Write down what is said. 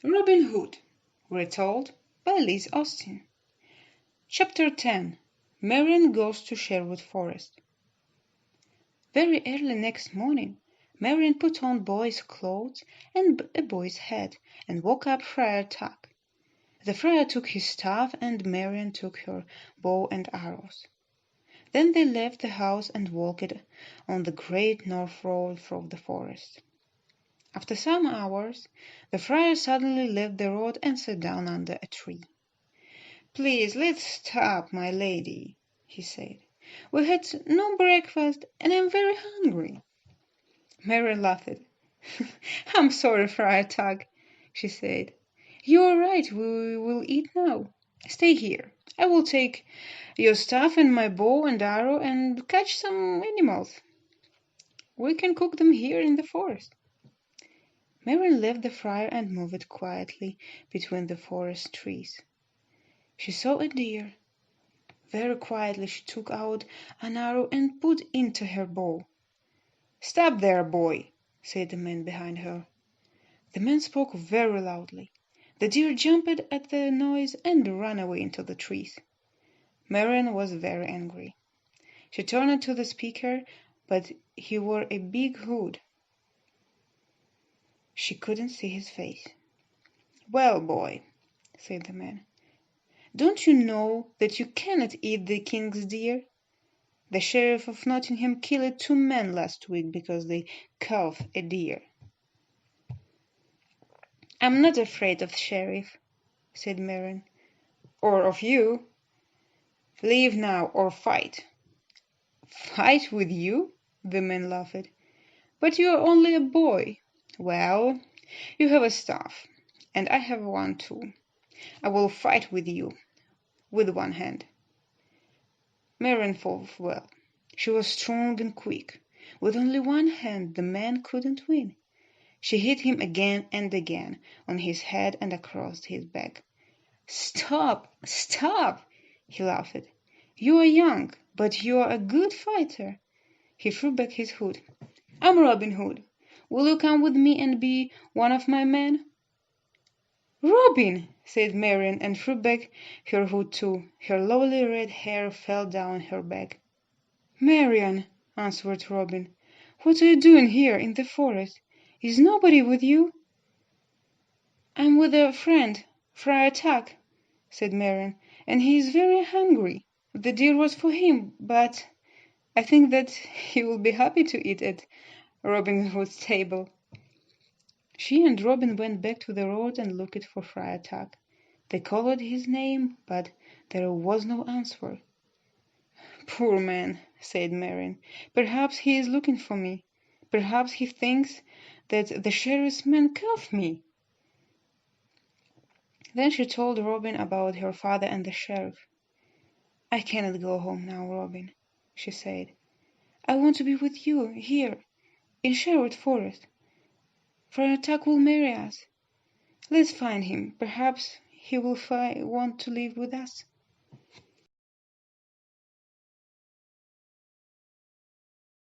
Robin Hood, Retold by Liz Austen. Chapter 10. Marian goes to Sherwood Forest. Very early next morning, Marian put on boy's clothes and a boy's hat, and woke up Friar Tuck. The friar took his staff, and Marian took her bow and arrows. Then they left the house and walked on the great north road through the forest. After some hours, the friar suddenly left the road and sat down under a tree. "Please, let's stop, my lady," he said. "We had no breakfast, and I'm very hungry." Mary laughed. "I'm sorry, Friar Tuck," she said. "You are right, we will eat now. Stay here. I will take your staff and my bow and arrow and catch some animals. We can cook them here in the forest." Marian left the friar and moved quietly between the forest trees. She saw a deer. Very quietly she took out an arrow and put into her bow. "Stop there, boy," said the man behind her. The man spoke very loudly. The deer jumped at the noise and ran away into the trees. Marian was very angry. She turned to the speaker, but he wore a big hood. She couldn't see his face. "Well, boy," said the man, "don't you know that you cannot eat the king's deer? The sheriff of Nottingham killed 2 men last week because they killed a deer." "I'm not afraid of the sheriff," said Marian. "Or of you. Leave now or fight." "Fight with you?" the man laughed. "But you are only a boy. Well, you have a staff, and I have one too. I will fight with you with one hand." Marian fought well. She was strong and quick. With only one hand the man couldn't win. She hit him again and again, on his head and across his back. "Stop! Stop!" he laughed. "You are young, but you are a good fighter." He threw back his hood. "I'm Robin Hood. Will you come with me and be one of my men?" "Robin!" said Marian, and threw back her hood too. Her lovely red hair fell down her back. "Marian," answered Robin, "what are you doing here in the forest? Is nobody with you?" "I'm with a friend, Friar Tuck," said Marian, "and he is very hungry. The deer was for him, but I think that he will be happy to eat at Robin Hood's table." She and Robin went back to the road and looked for Friar Tuck. They called his name, but there was no answer. "Poor man," said Marian. "Perhaps he is looking for me. Perhaps he thinks that the sheriff's men killed me." Then she told Robin about her father and the sheriff. "I cannot go home now, Robin," she said. "I want to be with you here in Sherwood Forest. Friar Tuck will marry us. Let's find him. Perhaps he will want to live with us."